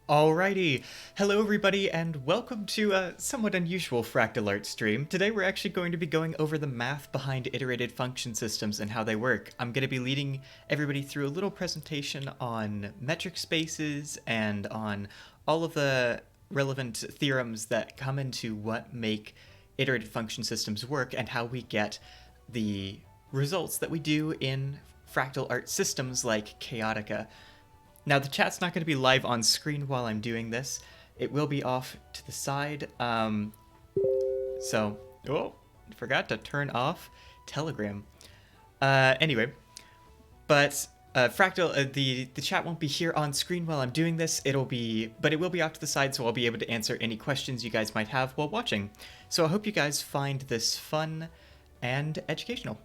Alrighty, hello everybody and welcome to a somewhat unusual Fractal art stream. Today we're actually going to be going over the math behind iterated function systems and how they work. I'm going to be leading everybody through a little presentation on metric spaces and on all of the relevant theorems that come into what make iterated function systems work and how we get the results that we do in fractal art systems like Chaotica. Now, the chat's not going to be live on screen while I'm doing this. It will be off to the side. Forgot to turn off Telegram. Anyway, but Fractal, the chat won't be here on screen while I'm doing this. But it will be off to the side, so I'll be able to answer any questions you guys might have while watching. So I hope you guys find this fun and educational.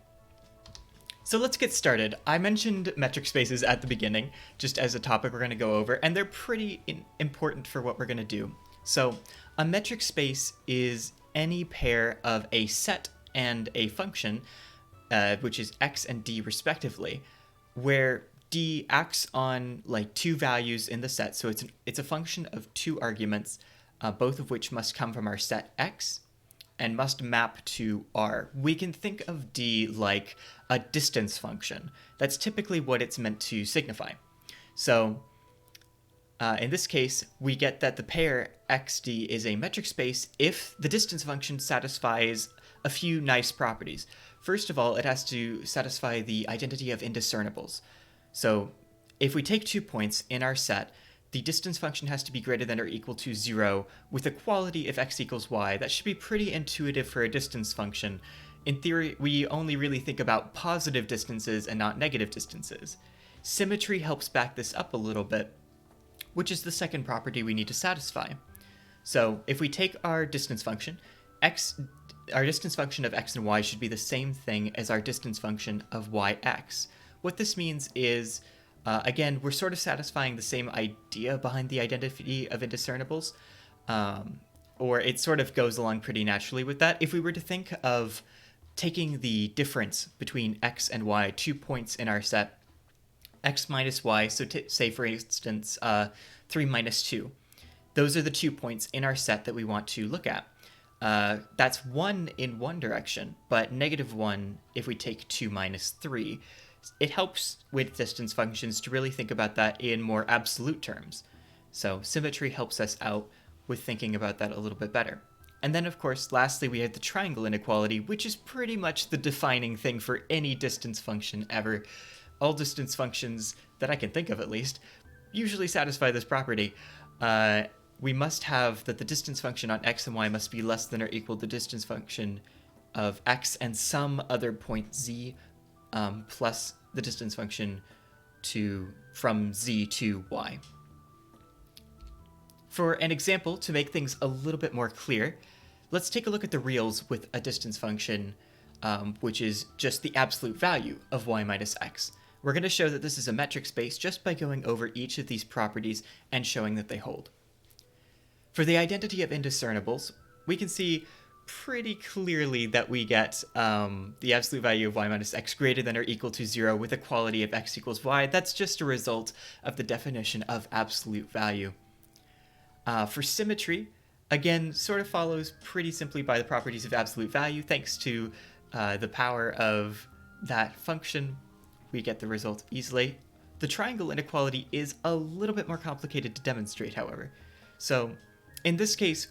So let's get started. I mentioned metric spaces at the beginning, just as a topic we're going to go over, and they're pretty important for what we're going to do. So a metric space is any pair of a set and a function, which is x and d respectively, where d acts on like two values in the set. So it's a function of two arguments, both of which must come from our set x and must map to R. We can think of D like a distance function. That's typically what it's meant to signify. So in this case, we get that the pair xd is a metric space if the distance function satisfies a few nice properties. First of all, it has to satisfy the identity of indiscernibles. So if we take 2 points in our set, the distance function has to be greater than or equal to 0 with equality if x equals y. That should be pretty intuitive for a distance function. In theory, we only really think about positive distances and not negative distances. Symmetry helps back this up a little bit, which is the second property we need to satisfy. So if we take our distance function, our distance function of x and y should be the same thing as our distance function of yx. What this means is, again, we're sort of satisfying the same idea behind the identity of indiscernibles, or it sort of goes along pretty naturally with that. If we were to think of taking the difference between x and y, 2 points in our set, x minus y, so say for instance 3 minus 2, those are the 2 points in our set that we want to look at. That's 1 in one direction, but -1 if we take 2 minus 3. It helps with distance functions to really think about that in more absolute terms. So symmetry helps us out with thinking about that a little bit better. And then, of course, lastly, we have the triangle inequality, which is pretty much the defining thing for any distance function ever. All distance functions, that I can think of at least, usually satisfy this property. We must have that the distance function on x and y must be less than or equal to the distance function of x and some other point z, plus the distance function from z to y. For an example, to make things a little bit more clear, let's take a look at the reals with a distance function, which is just the absolute value of y minus x. We're going to show that this is a metric space just by going over each of these properties and showing that they hold. For the identity of indiscernibles, we can see pretty clearly that we get the absolute value of y minus x greater than or equal to 0 with equality of x equals y. That's just a result of the definition of absolute value. For symmetry, again, sort of follows pretty simply by the properties of absolute value. Thanks to the power of that function, we get the result easily. The triangle inequality is a little bit more complicated to demonstrate, however. So in this case,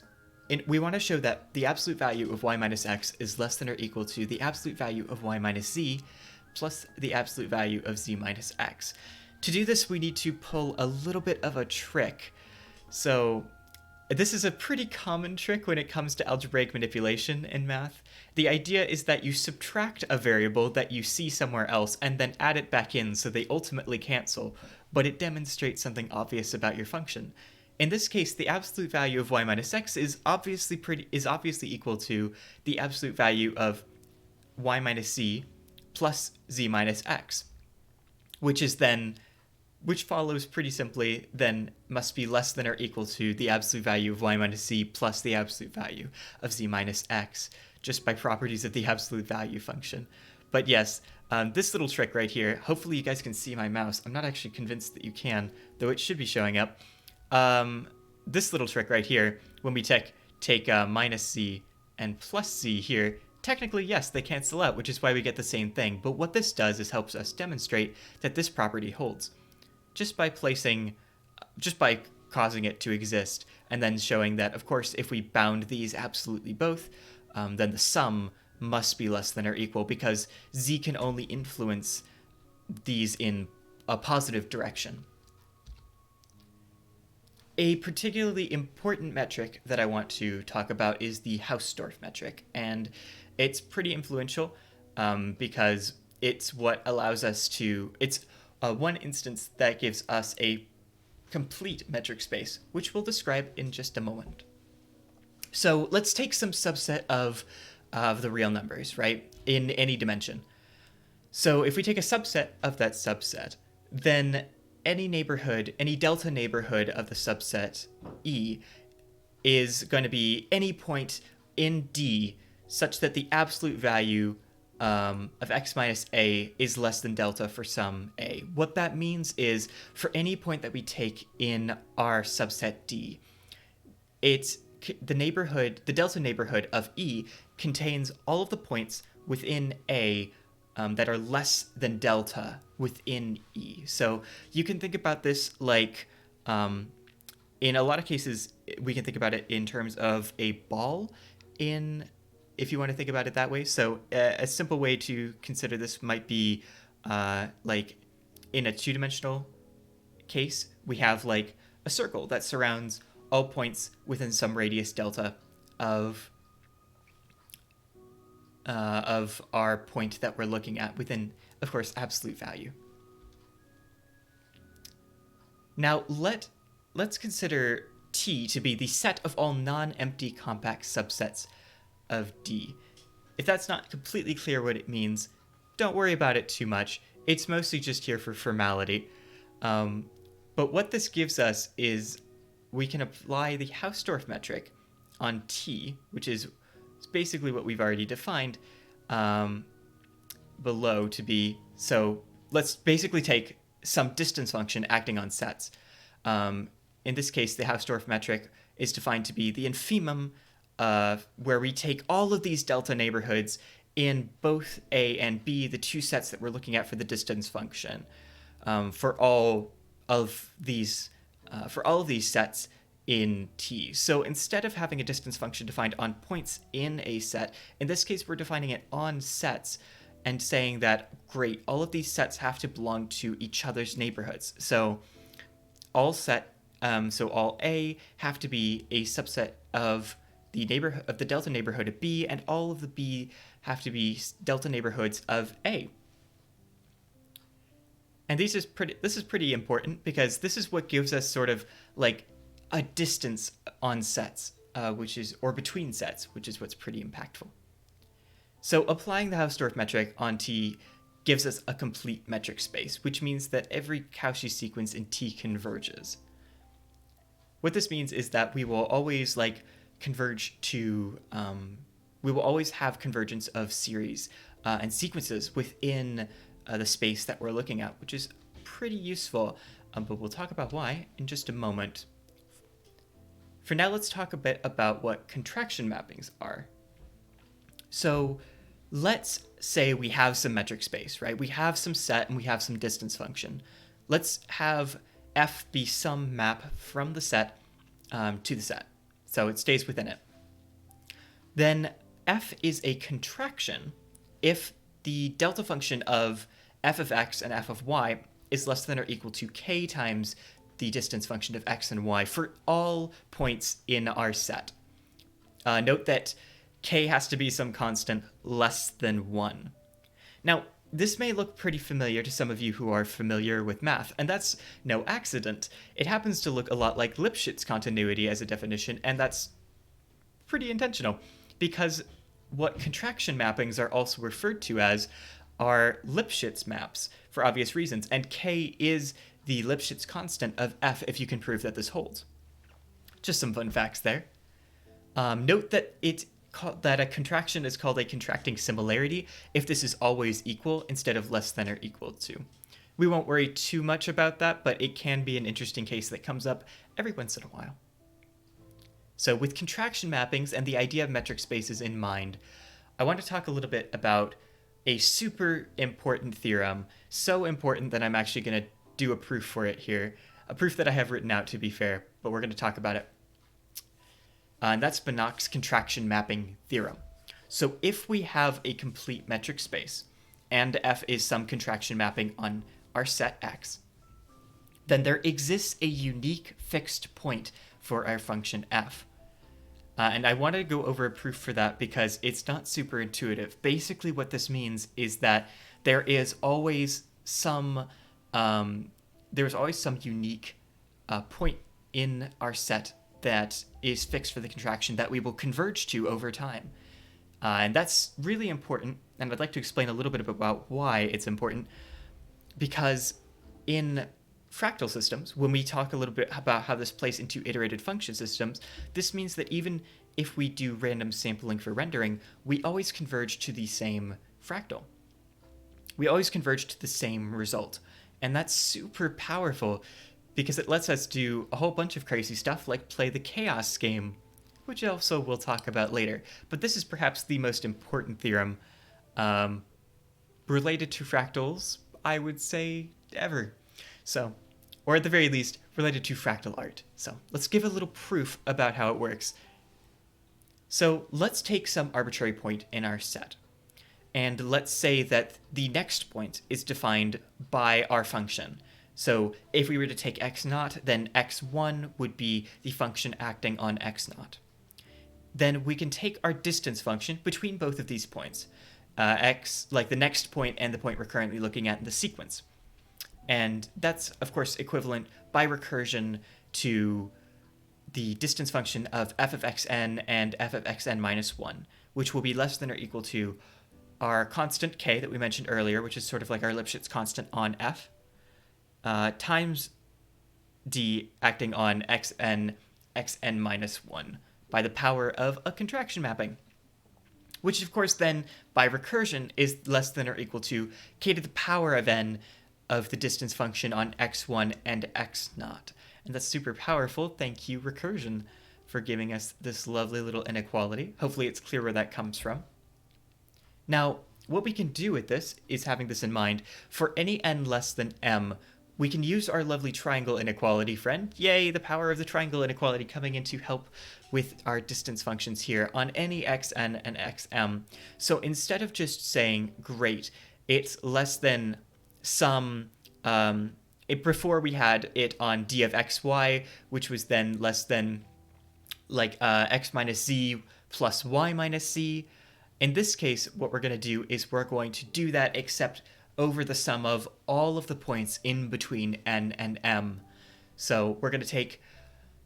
we want to show that the absolute value of y minus x is less than or equal to the absolute value of y minus z plus the absolute value of z minus x. To do this, we need to pull a little bit of a trick. So this is a pretty common trick when it comes to algebraic manipulation in math. The idea is that you subtract a variable that you see somewhere else and then add it back in so they ultimately cancel, but it demonstrates something obvious about your function. In this case, the absolute value of y minus x is obviously equal to the absolute value of y minus z plus z minus x, which follows pretty simply then must be less than or equal to the absolute value of y minus z plus the absolute value of z minus x, just by properties of the absolute value function. But yes, this little trick right here, hopefully you guys can see my mouse. I'm not actually convinced that you can, though it should be showing up. this little trick right here, when we take minus z and plus z here, technically, yes, they cancel out, which is why we get the same thing. But what this does is helps us demonstrate that this property holds just by causing it to exist, and then showing that, of course, if we bound these absolutely both, then the sum must be less than or equal, because z can only influence these in a positive direction. A particularly important metric that I want to talk about is the Hausdorff metric, and it's pretty influential because it's what allows us to, it's one instance that gives us a complete metric space, which we'll describe in just a moment. So let's take some subset of the real numbers, right, in any dimension. So if we take a subset of that subset, then any delta neighborhood of the subset E is going to be any point in D such that the absolute value of x minus a is less than delta for some a. What that means is for any point that we take in our subset D, it's the delta neighborhood of E contains all of the points within A that are less than delta within E. So you can think about this like, in a lot of cases, we can think about it in terms of a ball if you want to think about it that way. So a simple way to consider this might be like in a two-dimensional case, we have like a circle that surrounds all points within some radius delta of our point that we're looking at within, of course, absolute value. Now let's consider T to be the set of all non-empty compact subsets of D. If that's not completely clear what it means, don't worry about it too much. It's mostly just here for formality. But what this gives us is we can apply the Hausdorff metric on T, which is basically what we've already defined below to be. So let's basically take some distance function acting on sets. In this case, the Hausdorff metric is defined to be the infimum where we take all of these delta neighborhoods in both A and B, the two sets that we're looking at for the distance function, for all of these sets in T. So instead of having a distance function defined on points in a set, in this case we're defining it on sets and saying that, great, all of these sets have to belong to each other's neighborhoods. So all A have to be a subset of the delta neighborhood of B, and all of the B have to be delta neighborhoods of A. And this is pretty important because this is what gives us sort of like a distance on sets, or between sets, which is what's pretty impactful. So applying the Hausdorff metric on T gives us a complete metric space, which means that every Cauchy sequence in T converges. What this means is that we will always we will always have convergence of series and sequences within the space that we're looking at, which is pretty useful, but we'll talk about why in just a moment. For now, let's talk a bit about what contraction mappings are. So let's say we have some metric space, right? We have some set and we have some distance function. Let's have f be some map from the set to the set, so it stays within it. Then f is a contraction if the delta function of f of x and f of y is less than or equal to k times the distance function of x and y for all points in our set. Note that k has to be some constant less than 1. Now, this may look pretty familiar to some of you who are familiar with math, and that's no accident. It happens to look a lot like Lipschitz continuity as a definition, and that's pretty intentional, because what contraction mappings are also referred to as are Lipschitz maps, for obvious reasons, and k is the Lipschitz constant of f if you can prove that this holds. Just some fun facts there. Note that that a contraction is called a contracting similarity if this is always equal instead of less than or equal to. We won't worry too much about that, but it can be an interesting case that comes up every once in a while. So with contraction mappings and the idea of metric spaces in mind, I want to talk a little bit about a super important theorem, so important that I'm actually going to do a proof for it here, a proof that I have written out to be fair, but we're going to talk about it. And that's Banach's contraction mapping theorem. So if we have a complete metric space, and F is some contraction mapping on our set X, then there exists a unique fixed point for our function F. And I want to go over a proof for that because it's not super intuitive. Basically, what this means is that there is always some unique point in our set that is fixed for the contraction that we will converge to over time. And that's really important, and I'd like to explain a little bit about why it's important, because in fractal systems, when we talk a little bit about how this plays into iterated function systems, this means that even if we do random sampling for rendering, we always converge to the same fractal. We always converge to the same result. And that's super powerful because it lets us do a whole bunch of crazy stuff like play the chaos game, which also we'll talk about later. But this is perhaps the most important theorem related to fractals, I would say, ever. So, or at the very least, related to fractal art. So let's give a little proof about how it works. So let's take some arbitrary point in our set. And let's say that the next point is defined by our function. So if we were to take x0, then x1 would be the function acting on x0. Then we can take our distance function between both of these points, x, like the next point and the point we're currently looking at in the sequence. And that's, of course, equivalent by recursion to the distance function of f of xn and f of xn minus 1, which will be less than or equal to our constant k that we mentioned earlier, which is sort of like our Lipschitz constant on f, times d acting on xn minus 1 by the power of a contraction mapping, which of course then by recursion is less than or equal to k to the power of n of the distance function on x1 and x0. And that's super powerful. Thank you, recursion, for giving us this lovely little inequality. Hopefully it's clear where that comes from. Now, what we can do with this is, having this in mind, for any n less than m, we can use our lovely triangle inequality friend. Yay, the power of the triangle inequality coming in to help with our distance functions here on any xn and xm. So instead of just saying, great, it's less than some, before we had it on d of xy, which was then less than like x minus z plus y minus z. In this case, what we're going to do is we're going to do that except over the sum of all of the points in between n and m. So we're going to take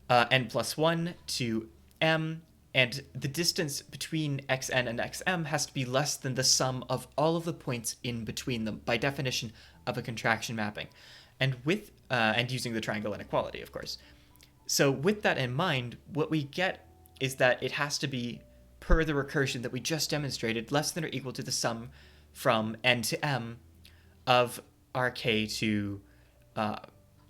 n plus 1 to m, and the distance between xn and xm has to be less than the sum of all of the points in between them, by definition of a contraction mapping, and with and using the triangle inequality, of course. So with that in mind, what we get is that it has to be, per the recursion that we just demonstrated, less than or equal to the sum from n to m of our k to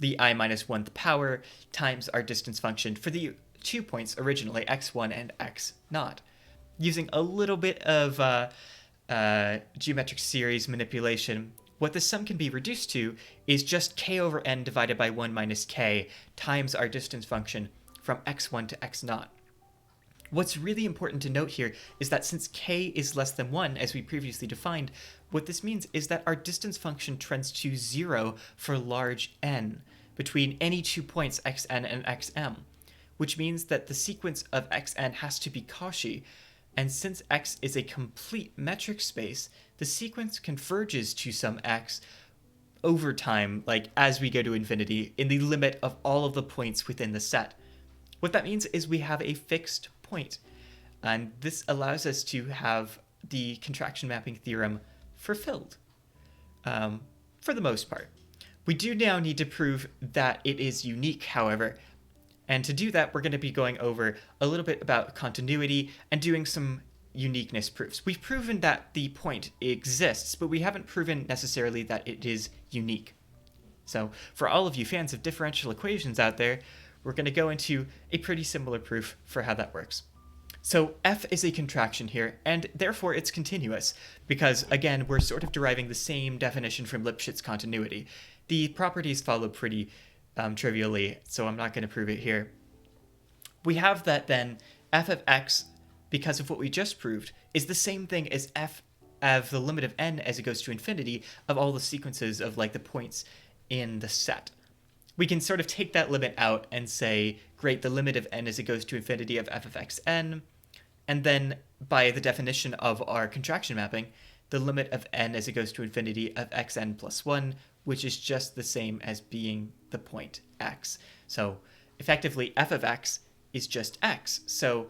the I minus 1th power times our distance function for the 2 points originally, x1 and x0. Using a little bit of geometric series manipulation, what the sum can be reduced to is just k over n divided by 1 minus k times our distance function from x1 to x0. What's really important to note here is that since k is less than 1, as we previously defined, what this means is that our distance function trends to 0 for large n between any 2 points xn and xm, which means that the sequence of xn has to be Cauchy, and since x is a complete metric space, the sequence converges to some x over time, like as we go to infinity, in the limit of all of the points within the set. What that means is we have a fixed point, and this allows us to have the contraction mapping theorem fulfilled, for the most part. We do now need to prove that it is unique, however, and to do that, we're going to be going over a little bit about continuity and doing some uniqueness proofs. We've proven that the point exists, but we haven't proven necessarily that it is unique. So for all of you fans of differential equations out there, we're going to go into a pretty similar proof for how that works. So f is a contraction here, and therefore it's continuous, because again, we're sort of deriving the same definition from Lipschitz continuity. The properties follow pretty trivially, so I'm not going to prove it here. We have that then f of x, because of what we just proved, is the same thing as f of the limit of n as it goes to infinity of all the sequences of like the points in the set. We can sort of take that limit out and say, great, the limit of n as it goes to infinity of f of xn, and then by the definition of our contraction mapping, the limit of n as it goes to infinity of xn plus 1, which is just the same as being the point x. So effectively, f of x is just x. So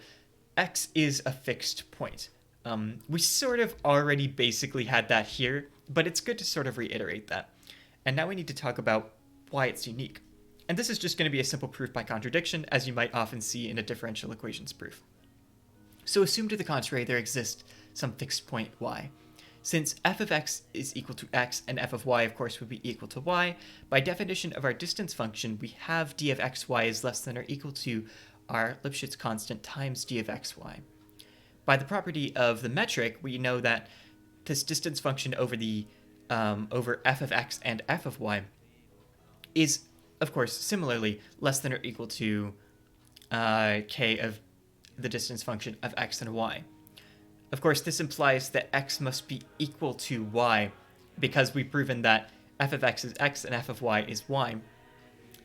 x is a fixed point. We sort of already basically had that here, but it's good to sort of reiterate that. And now we need to talk about why it's unique. And this is just going to be a simple proof by contradiction, as you might often see in a differential equations proof. So assume to the contrary there exists some fixed point y. Since f of x is equal to x and f of y, of course, would be equal to y, by definition of our distance function, we have d of xy is less than or equal to our Lipschitz constant times d of xy. By the property of the metric, we know that this distance function over the over f of x and f of y is, of course, similarly less than or equal to k of the distance function of x and y. Of course, this implies that x must be equal to y, because we've proven that f of x is x and f of y is y.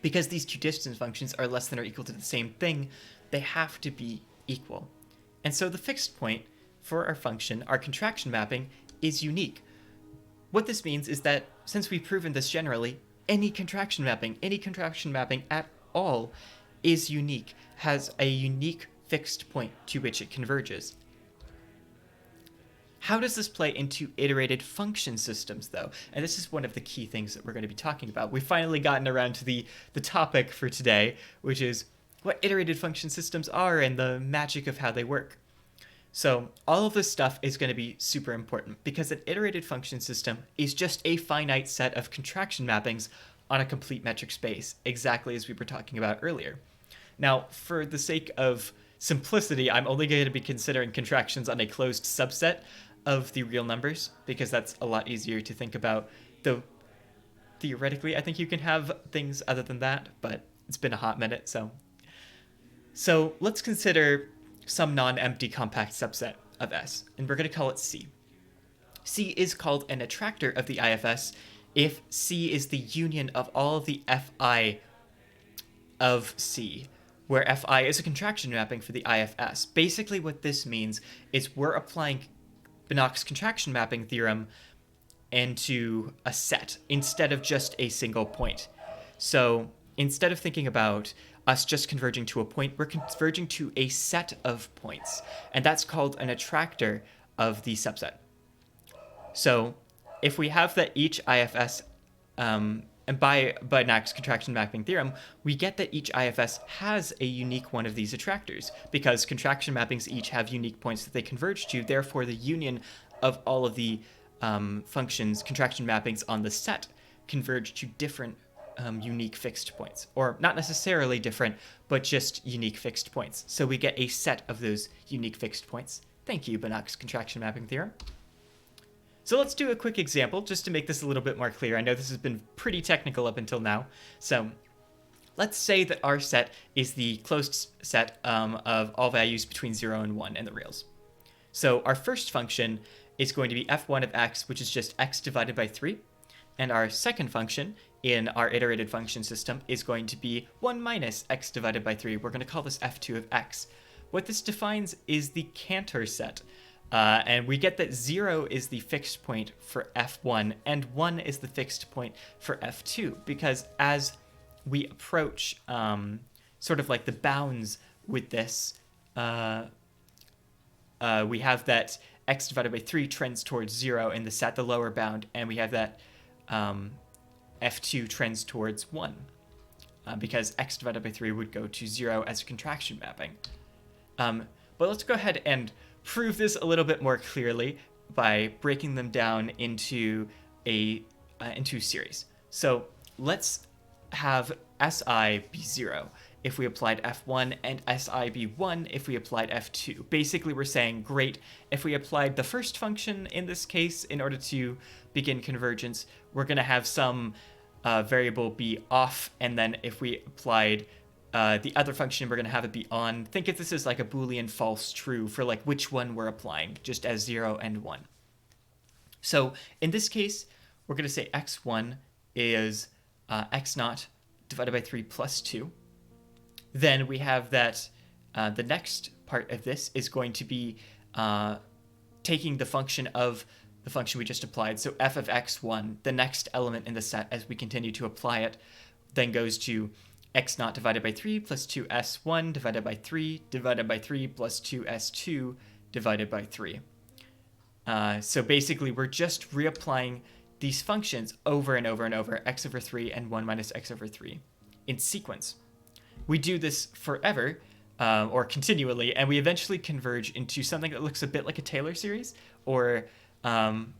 Because these two distance functions are less than or equal to the same thing, they have to be equal. And so the fixed point for our function, our contraction mapping, is unique. What this means is that since we've proven this generally, any contraction mapping at all is unique, has a unique fixed point to which it converges. How does this play into iterated function systems, though? And this is one of the key things that we're going to be talking about. We've finally gotten around to the topic for today, which is what iterated function systems are and the magic of how they work. So all of this stuff is going to be super important, because an iterated function system is just a finite set of contraction mappings on a complete metric space, exactly as we were talking about earlier. Now, for the sake of simplicity, I'm only going to be considering contractions on a closed subset of the real numbers, because that's a lot easier to think about, though theoretically I think you can have things other than that, but it's been a hot minute. So let's consider some non-empty compact subset of S, and we're going to call it C. C is called an attractor of the IFS if C is the union of all of the Fi of C, where Fi is a contraction mapping for the IFS. Basically what this means is we're applying Banach's contraction mapping theorem into a set instead of just a single point. So instead of thinking about us just converging to a point, we're converging to a set of points, and that's called an attractor of the subset. So if we have that each IFS, and by Banach's contraction mapping theorem, we get that each IFS has a unique one of these attractors, because contraction mappings each have unique points that they converge to. Therefore, the union of all of the functions, contraction mappings on the set, converge to different unique fixed points, or not necessarily different, but just unique fixed points. So we get a set of those unique fixed points. Thank you, Banach's contraction mapping theorem. So let's do a quick example just to make this a little bit more clear. I know this has been pretty technical up until now. So let's say that our set is the closed set of all values between 0 and 1 in the reals. So our first function is going to be f1 of x, which is just x divided by 3. And our second function in our iterated function system is going to be 1 minus x divided by 3. We're going to call this f2 of x. What this defines is the Cantor set. And we get that 0 is the fixed point for f1, and 1 is the fixed point for f2, because as we approach sort of like the bounds with this, we have that x divided by 3 trends towards 0 in the set, the lower bound, and we have that f2 trends towards 1, because x divided by 3 would go to 0 as a contraction mapping. But let's go ahead and prove this a little bit more clearly by breaking them down into a series. So let's have SI be 0 if we applied F1 and SI be 1 if we applied F2. Basically, we're saying, great, if we applied the first function in this case in order to begin convergence, we're going to have some variable be off, and then if we applied the other function, we're going to have it be on. Think of this as like a Boolean false true for like which one we're applying, just as 0 and 1. So in this case, we're going to say x1 is x0 divided by 3 plus 2. Then we have that the next part of this is going to be taking the function of the function we just applied. So f of x1, the next element in the set as we continue to apply it, then goes to x0 divided by 3 plus 2s1 divided by 3 divided by 3 plus 2s2 divided by 3. So basically, we're just reapplying these functions over and over and over, x over 3 and 1 minus x over 3, in sequence. We do this forever, or continually, and we eventually converge into something that looks a bit like a Taylor series, or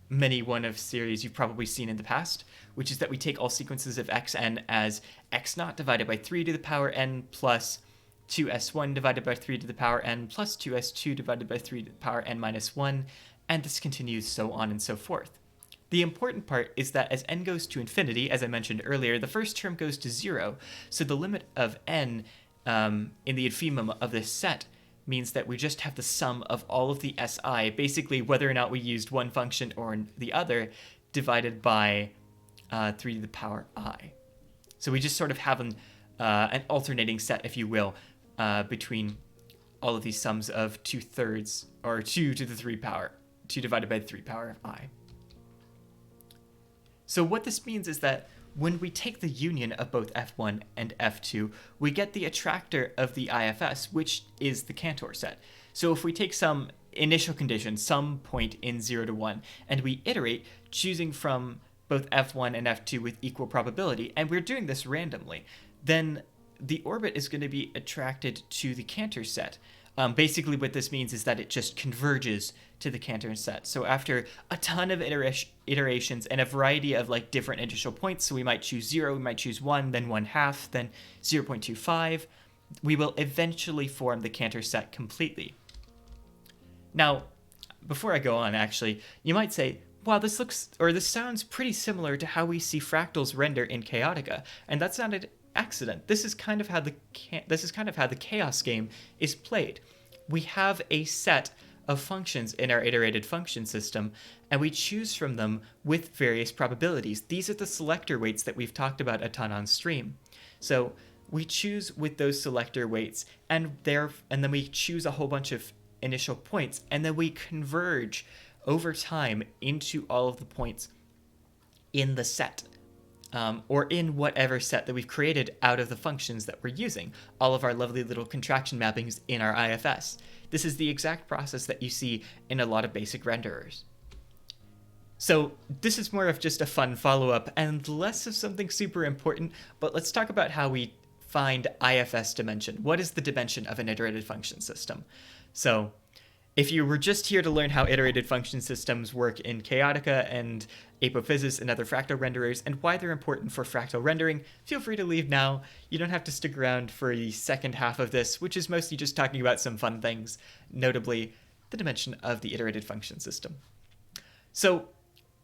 many one of series you've probably seen in the past, which is that we take all sequences of xn as x0 divided by 3 to the power n plus 2s1 divided by 3 to the power n plus 2s2 divided by 3 to the power n minus 1, and this continues so on and so forth. The important part is that as n goes to infinity, as I mentioned earlier, the first term goes to 0, so the limit of n in the infimum of this set means that we just have the sum of all of the SI, basically whether or not we used one function or the other, divided by 3 to the power I. So we just sort of have an alternating set, if you will, between all of these sums of 2/3, or 2 to the 3 power, 2 divided by the 3 power of I. So what this means is that when we take the union of both F1 and F2, we get the attractor of the IFS, which is the Cantor set. So if we take some initial condition, some point in 0 to 1, and we iterate, choosing from both F1 and F2 with equal probability, and we're doing this randomly, then the orbit is going to be attracted to the Cantor set. Basically what this means is that it just converges to the Cantor set. So after a ton of iterations and a variety of like different initial points, so we might choose 0, we might choose 1, then 1/2, then 0.25, we will eventually form the Cantor set completely. Now, before I go on, actually, you might say, wow, this sounds pretty similar to how we see fractals render in Chaotica, and that's not an accident. This is kind of how the chaos game is played. We have a set of functions in our iterated function system, and we choose from them with various probabilities. These are the selector weights that we've talked about a ton on stream. So we choose with those selector weights, and then we choose a whole bunch of initial points, and then we converge over time into all of the points in the set. Or in whatever set that we've created out of the functions that we're using, all of our lovely little contraction mappings in our IFS. This is the exact process that you see in a lot of basic renderers. So this is more of just a fun follow-up and less of something super important, but let's talk about how we find IFS dimension. What is the dimension of an iterated function system? So if you were just here to learn how iterated function systems work in Chaotica and Apophys and other fractal renderers and why they're important for fractal rendering, feel free to leave now. You don't have to stick around for the second half of this, which is mostly just talking about some fun things, notably the dimension of the iterated function system. So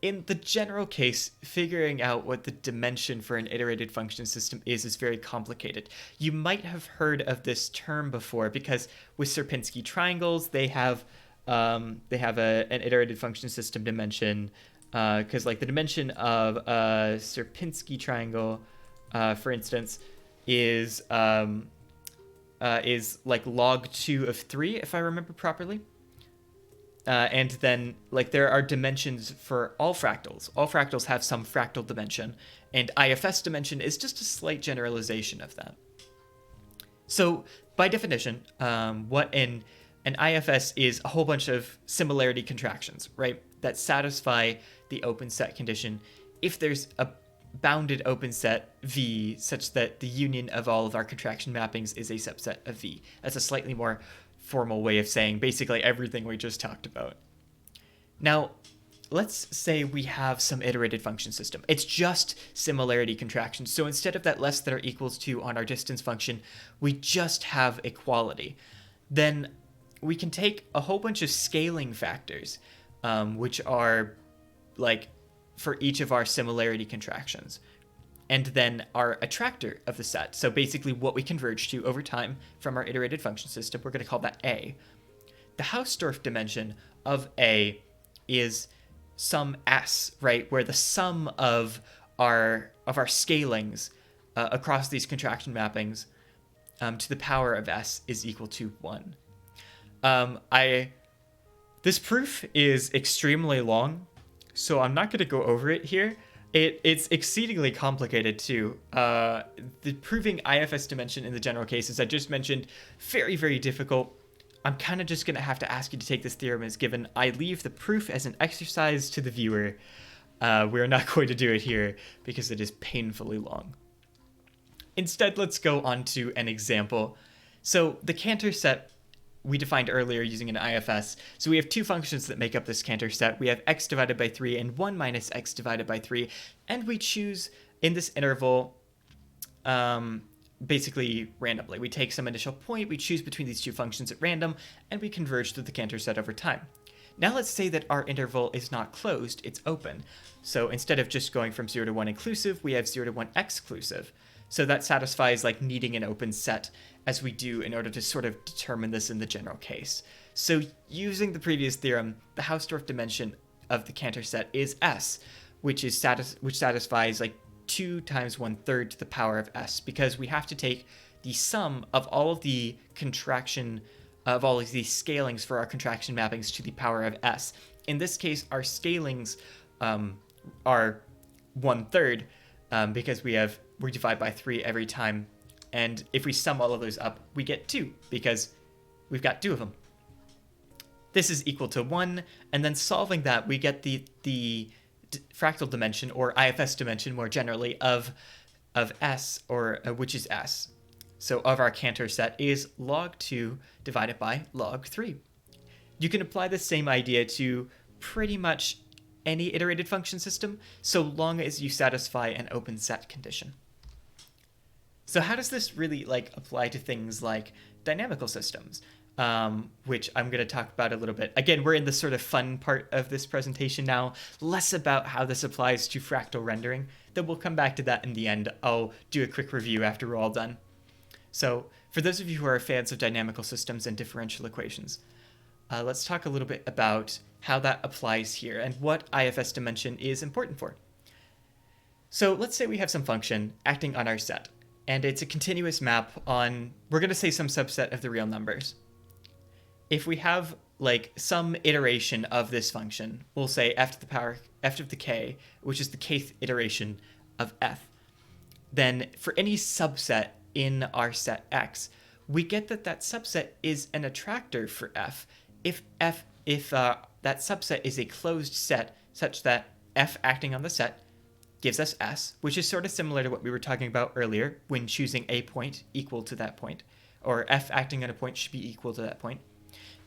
in the general case, figuring out what the dimension for an iterated function system is very complicated. You might have heard of this term before because with Sierpinski triangles, they have an iterated function system dimension. Because like the dimension of a Sierpinski triangle, for instance, is like log 2 of 3, if I remember properly. And then like there are dimensions for all fractals. All fractals have some fractal dimension, and IFS dimension is just a slight generalization of that. So by definition, what an IFS is a whole bunch of similarity contractions, right? That satisfy the open set condition if there's a bounded open set V such that the union of all of our contraction mappings is a subset of V. That's a slightly more formal way of saying basically everything we just talked about. Now, let's say we have some iterated function system. It's just similarity contraction. So instead of that less than or equals to on our distance function, we just have equality. Then we can take a whole bunch of scaling factors, which are like for each of our similarity contractions, and then our attractor of the set. So basically what we converge to over time from our iterated function system, we're going to call that A. The Hausdorff dimension of A is some S, right? Where the sum of our scalings across these contraction mappings to the power of S is equal to 1. This proof is extremely long, so I'm not going to go over it here. It's exceedingly complicated too. The proving IFS dimension in the general cases I just mentioned, very, very difficult. I'm kind of just going to have to ask you to take this theorem as given. I leave the proof as an exercise to the viewer. We're not going to do it here because it is painfully long. Instead, let's go on to an example. So the Cantor set we defined earlier using an IFS. So we have two functions that make up this Cantor set. We have x divided by 3 and 1 minus x divided by 3. And we choose in this interval basically randomly. We take some initial point, we choose between these two functions at random, and we converge to the Cantor set over time. Now let's say that our interval is not closed, it's open. So instead of just going from 0 to 1 inclusive, we have 0 to 1 exclusive. So that satisfies like needing an open set as we do in order to sort of determine this in the general case. So using the previous theorem, the Hausdorff dimension of the Cantor set is S, which satisfies like 2 times 1/3 to the power of S, because we have to take the sum of all of the contraction of all of these scalings for our contraction mappings to the power of S. In this case, our scalings are 1/3 because we divide by 3 every time. And if we sum all of those up, we get 2 because we've got 2 of them. This is equal to 1, and then solving that, we get the fractal dimension, or IFS dimension more generally, of S, or which is S. So of our Cantor set is log 2 divided by log 3. You can apply the same idea to pretty much any iterated function system, so long as you satisfy an open set condition. So how does this really apply to things like dynamical systems, which I'm going to talk about a little bit. Again, we're in the sort of fun part of this presentation now, less about how this applies to fractal rendering. Then we'll come back to that in the end. I'll do a quick review after we're all done. So for those of you who are fans of dynamical systems and differential equations, let's talk a little bit about how that applies here and what IFS dimension is important for. So let's say we have some function acting on our set, and it's a continuous map on, we're going to say, some subset of the real numbers. If we have some iteration of this function, we'll say f to the power f of the k, which is the kth iteration of f. Then for any subset in our set X, we get that subset is an attractor for f if that subset is a closed set such that f acting on the set gives us S, which is sort of similar to what we were talking about earlier when choosing a point equal to that point, or f acting on a point should be equal to that point.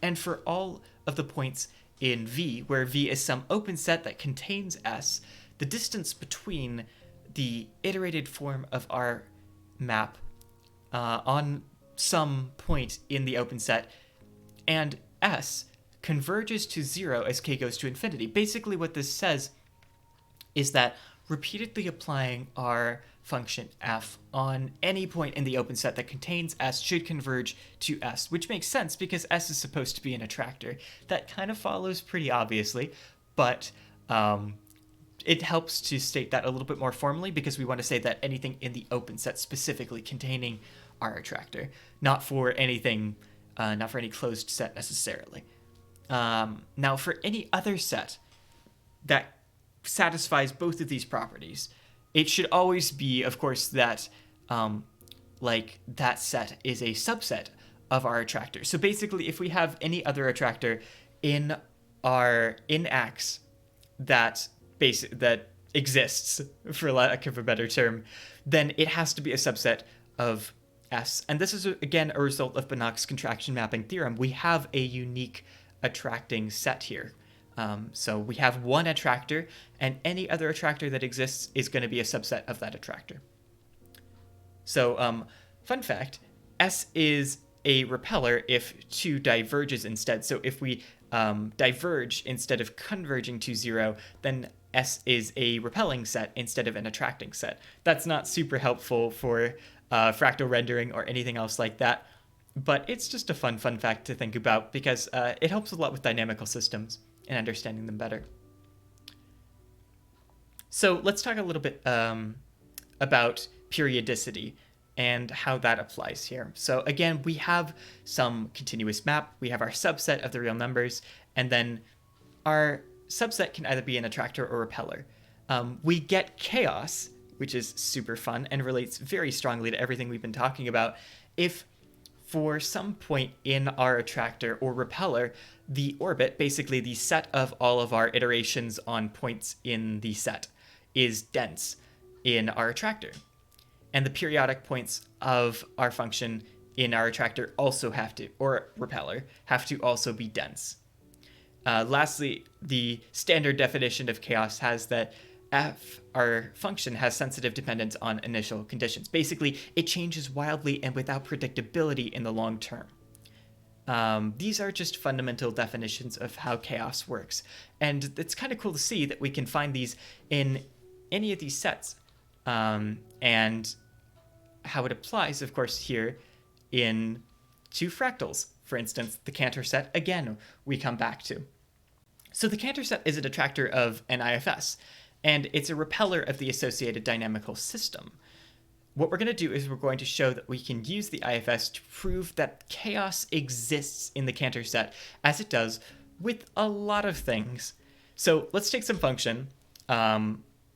And for all of the points in V, where V is some open set that contains S, the distance between the iterated form of our map on some point in the open set and S converges to 0 as k goes to infinity. Basically what this says is that repeatedly applying our function f on any point in the open set that contains S should converge to S, which makes sense because S is supposed to be an attractor. That kind of follows pretty obviously, but it helps to state that a little bit more formally because we want to say that anything in the open set specifically containing our attractor, not for anything, not for any closed set necessarily. Now for any other set that satisfies both of these properties, it should always be, of course, that that set is a subset of our attractor. So basically, if we have any other attractor in X that exists, for lack of a better term, then it has to be a subset of S. And this is, again, a result of Banach's contraction mapping theorem. We have a unique attracting set here. So we have one attractor, and any other attractor that exists is going to be a subset of that attractor. So, fun fact, S is a repeller if 2 diverges instead. So if we diverge instead of converging to 0, then S is a repelling set instead of an attracting set. That's not super helpful for fractal rendering or anything else like that, but it's just a fun fact to think about because it helps a lot with dynamical systems and understanding them better. So let's talk a little bit about periodicity and how that applies here. So again, we have some continuous map, we have our subset of the real numbers, and then our subset can either be an attractor or repeller. We get chaos, which is super fun and relates very strongly to everything we've been talking about, if for some point in our attractor or repeller, the orbit, basically the set of all of our iterations on points in the set, is dense in our attractor. And the periodic points of our function in our attractor also have to, or repeller, have to also be dense. Lastly, the standard definition of chaos has that f, our function, has sensitive dependence on initial conditions. Basically, it changes wildly and without predictability in the long term. These are just fundamental definitions of how chaos works. And it's kind of cool to see that we can find these in any of these sets. And how it applies, of course, here in to fractals. For instance, the Cantor set, again, we come back to. So the Cantor set is a detractor of an IFS, and it's a repeller of the associated dynamical system. What we're going to do is we're going to show that we can use the IFS to prove that chaos exists in the Cantor set, as it does with a lot of things. So let's take some function,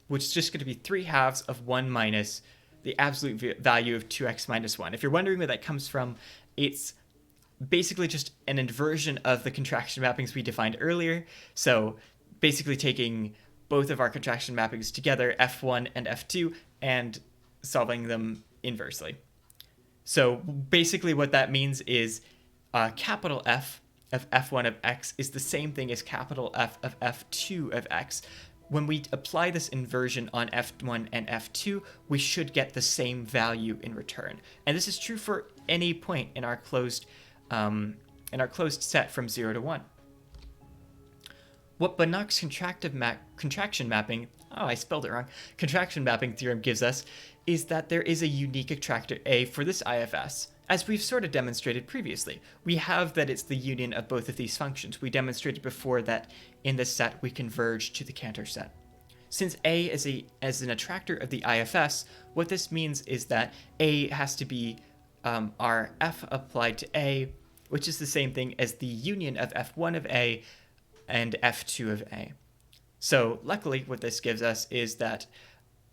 which is just going to be 3/2 of 1 minus the absolute value of 2x minus 1. If you're wondering where that comes from, it's basically just an inversion of the contraction mappings we defined earlier. So basically taking both of our contraction mappings together, f1 and f2, and solving them inversely. So basically what that means is capital F of f1 of x is the same thing as capital F of f2 of x. When we apply this inversion on f1 and f2, we should get the same value in return. And this is true for any point in our closed set from 0 to 1. What Banach's contraction mapping, contraction mapping theorem gives us is that there is a unique attractor A for this IFS, as we've sort of demonstrated previously. We have that it's the union of both of these functions. We demonstrated before that in this set we converge to the Cantor set. Since A is an attractor of the IFS, what this means is that A has to be our F applied to A, which is the same thing as the union of F1 of A and F2 of A. So luckily what this gives us is that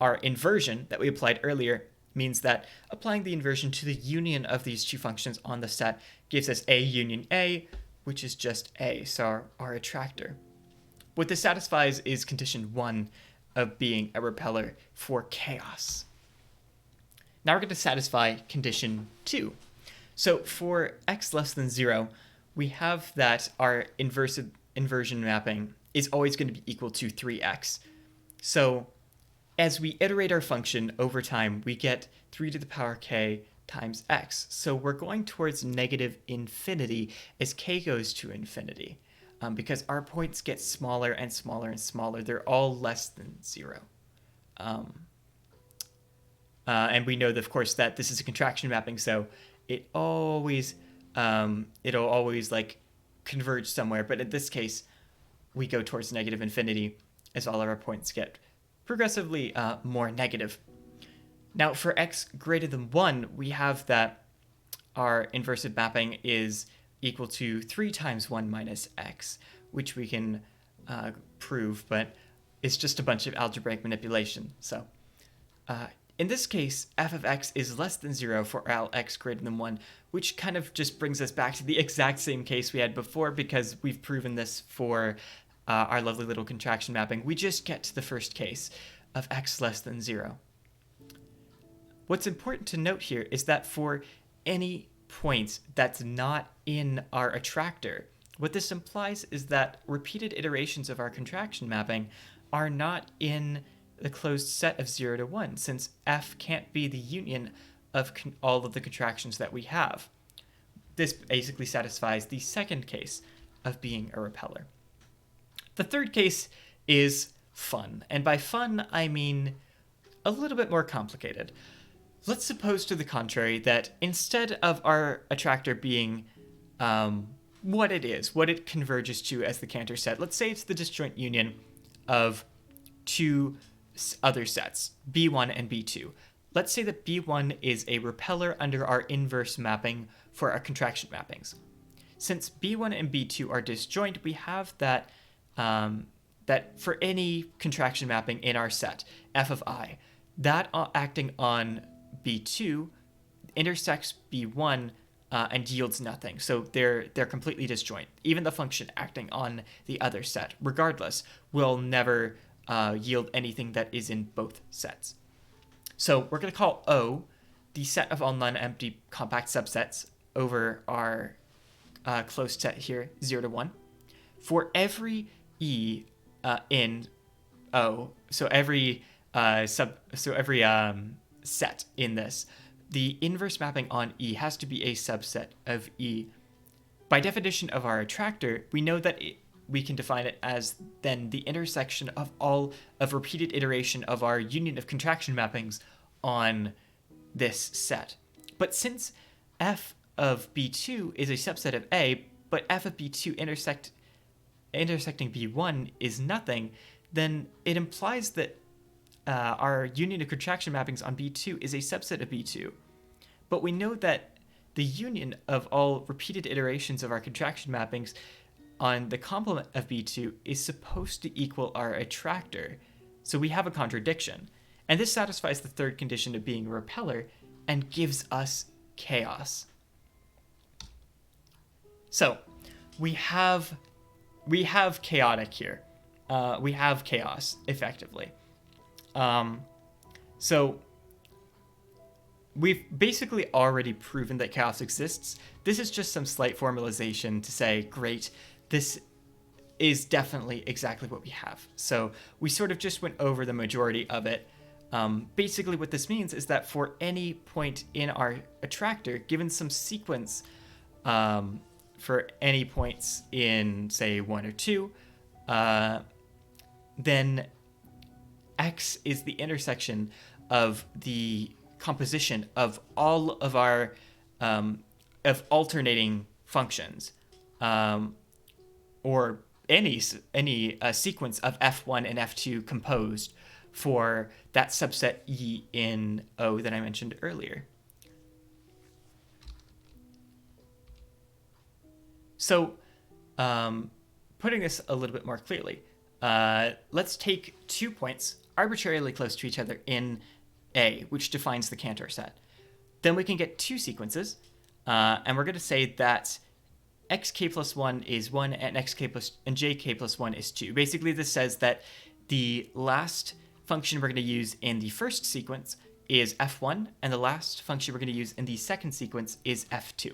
our inversion that we applied earlier means that applying the inversion to the union of these two functions on the set gives us A union A, which is just A, so our attractor. What this satisfies is condition 1 of being a repeller for chaos. Now we're going to satisfy condition 2. So for x less than 0, we have that our inversion mapping is always going to be equal to 3x. So as we iterate our function over time, we get 3 to the power k times x. So we're going towards negative infinity as k goes to infinity, because our points get smaller and smaller and smaller. They're all less than 0. And we know, that, of course, that this is a contraction mapping, so it'll always like converge somewhere. But in this case, we go towards negative infinity as all of our points get progressively more negative. Now for x greater than 1, we have that our inversive mapping is equal to 3 times 1 minus x, which we can prove, but it's just a bunch of algebraic manipulation. So in this case, f of x is less than 0 for all x greater than 1, which kind of just brings us back to the exact same case we had before, because we've proven this for our lovely little contraction mapping. We just get to the first case of x less than 0. What's important to note here is that for any point that's not in our attractor, What this implies is that repeated iterations of our contraction mapping are not in the closed set of 0 to 1, since f can't be the union of all of the contractions that we have. This basically satisfies the second case of being a repeller. The third case is fun, and by fun I mean a little bit more complicated. Let's suppose to the contrary that instead of our attractor being what it converges to as the Cantor set, let's say it's the disjoint union of two other sets, B1 and B2. Let's say that B1 is a repeller under our inverse mapping for our contraction mappings. Since B1 and B2 are disjoint, we have that for any contraction mapping in our set, f of I, that acting on B2 intersects B1 and yields nothing. So they're completely disjoint. Even the function acting on the other set, regardless, will never yield anything that is in both sets. So we're going to call O the set of all non-empty compact subsets over our closed set here, 0 to 1. For every E in O, so every set in this, the inverse mapping on E has to be a subset of E. By definition of our attractor, we know that we can define it as then the intersection of all of repeated iteration of our union of contraction mappings on this set. But since f of B2 is a subset of A, but f of B2 intersecting B1 is nothing, then it implies that our union of contraction mappings on B2 is a subset of B2. But we know that the union of all repeated iterations of our contraction mappings on the complement of B2 is supposed to equal our attractor. So we have a contradiction. And this satisfies the third condition of being a repeller and gives us chaos. So we have chaotic here. We have chaos, effectively. So we've basically already proven that chaos exists. This is just some slight formalization to say, great, this is definitely exactly what we have. So we sort of just went over the majority of it. Basically what this means is that for any point in our attractor, given some sequence for any points in, say, 1 or 2, then X is the intersection of the composition of all of our of alternating functions, or any sequence of F1 and F2 composed for that subset E in O that I mentioned earlier. So, putting this a little bit more clearly, let's take 2 points arbitrarily close to each other in A, which defines the Cantor set. Then we can get 2 sequences, and we're going to say that xk plus 1 is 1 and jk plus 1 is 2. Basically, this says that the last function we're going to use in the first sequence is f1, and the last function we're going to use in the second sequence is f2.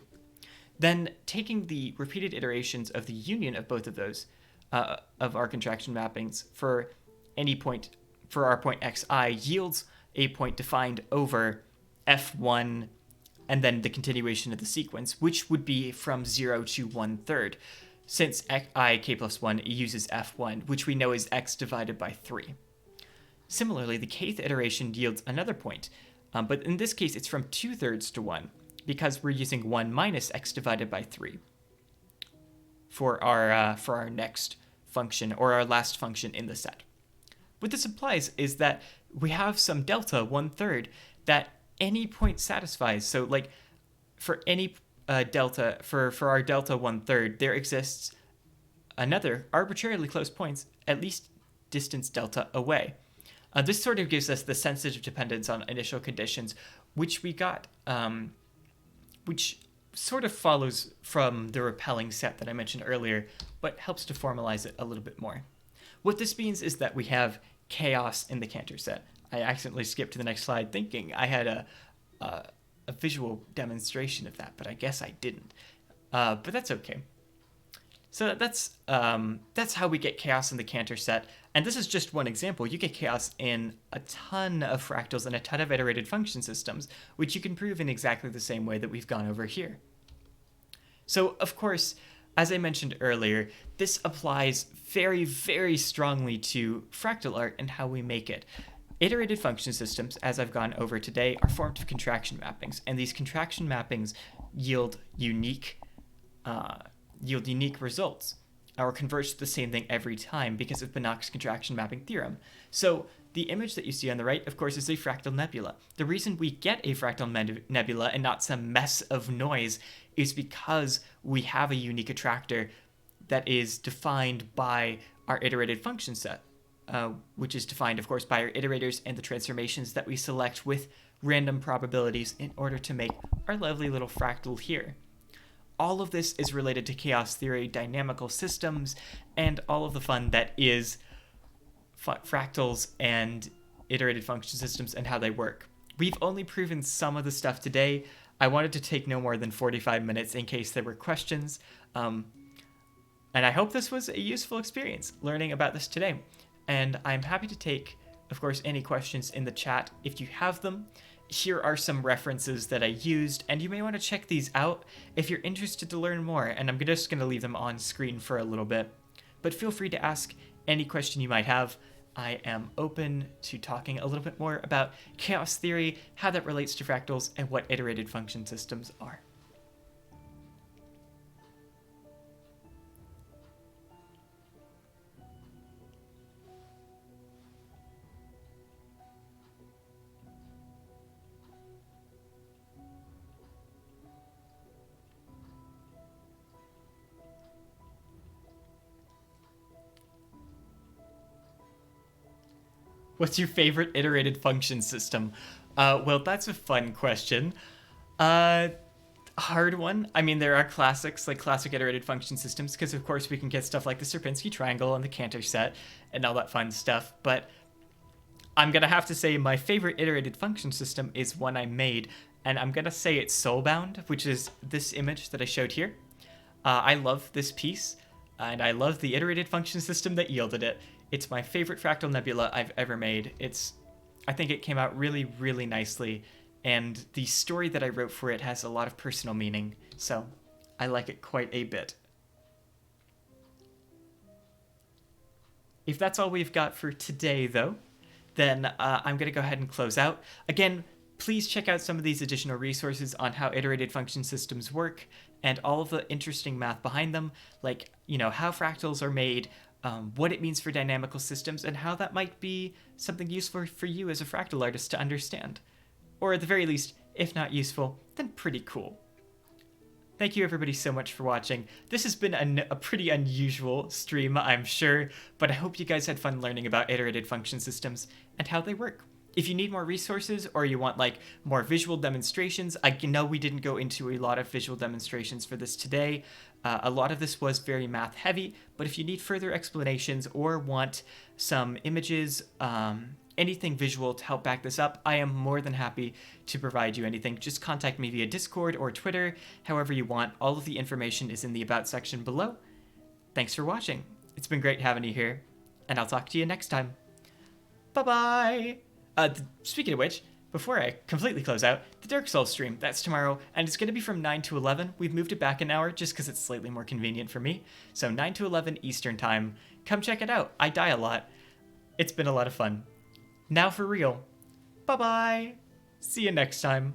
Then taking the repeated iterations of the union of both of those, of our contraction mappings for any point, for our point xi, yields a point defined over f1 and then the continuation of the sequence, which would be from 0 to 1/3, since ik plus 1 uses f1, which we know is x divided by 3. Similarly, the kth iteration yields another point, but in this case it's from 2/3 to 1, because we're using 1 minus x divided by 3 for our next function, or our last function in the set. What this implies is that we have some delta 1/3 that any point satisfies. So like for any delta, for our delta 1/3, there exists another arbitrarily close points, at least distance delta away. This sort of gives us the sensitive dependence on initial conditions, which we got, which sort of follows from the repelling set that I mentioned earlier, but helps to formalize it a little bit more. What this means is that we have chaos in the Cantor set. I accidentally skipped to the next slide thinking I had a visual demonstration of that, but I guess I didn't. But that's okay. So that's how we get chaos in the Cantor set. And this is just one example. You get chaos in a ton of fractals and a ton of iterated function systems, which you can prove in exactly the same way that we've gone over here. So, of course, as I mentioned earlier, this applies very, very strongly to fractal art and how we make it. Iterated function systems, as I've gone over today, are formed of contraction mappings, and these contraction mappings yield unique results, or converge to the same thing every time because of Banach's contraction mapping theorem. So the image that you see on the right, of course, is a fractal nebula. The reason we get a fractal nebula and not some mess of noise is because we have a unique attractor that is defined by our iterated function set, which is defined, of course, by our iterators and the transformations that we select with random probabilities in order to make our lovely little fractal here. All of this is related to chaos theory, dynamical systems, and all of the fun that is fractals and iterated function systems and how they work. We've only proven some of the stuff today. I wanted to take no more than 45 minutes in case there were questions. And I hope this was a useful experience learning about this today. And I'm happy to take, of course, any questions in the chat if you have them. Here are some references that I used, and you may want to check these out if you're interested to learn more, and I'm just going to leave them on screen for a little bit. But feel free to ask any question you might have. I am open to talking a little bit more about chaos theory, how that relates to fractals, and what iterated function systems are. What's your favorite iterated function system? Well, that's a fun question. Hard one. I mean, there are classics, like classic iterated function systems, because of course we can get stuff like the Sierpinski triangle and the Cantor set and all that fun stuff. But I'm going to have to say my favorite iterated function system is one I made, and I'm going to say it's soulbound, which is this image that I showed here. I love this piece, and I love the iterated function system that yielded it. It's my favorite fractal nebula I've ever made. I think it came out really, really nicely, and the story that I wrote for it has a lot of personal meaning, so I like it quite a bit. If that's all we've got for today, though, then I'm going to go ahead and close out. Again, please check out some of these additional resources on how iterated function systems work and all of the interesting math behind them, like, how fractals are made, what it means for dynamical systems, and how that might be something useful for you as a fractal artist to understand. Or at the very least, if not useful, then pretty cool. Thank you everybody so much for watching. This has been a pretty unusual stream, I'm sure, but I hope you guys had fun learning about iterated function systems and how they work. If you need more resources or you want more visual demonstrations, I know we didn't go into a lot of visual demonstrations for this today. A lot of this was very math heavy, but if you need further explanations or want some images, anything visual to help back this up, I am more than happy to provide you anything. Just contact me via Discord or Twitter, however you want. All of the information is in the About section below. Thanks for watching. It's been great having you here, and I'll talk to you next time. Bye-bye! Speaking of which, before I completely close out, the Dark Souls stream, that's tomorrow, and it's going to be from 9 to 11. We've moved it back an hour just because it's slightly more convenient for me. So 9 to 11 Eastern time. Come check it out. I die a lot. It's been a lot of fun. Now for real. Bye-bye. See you next time.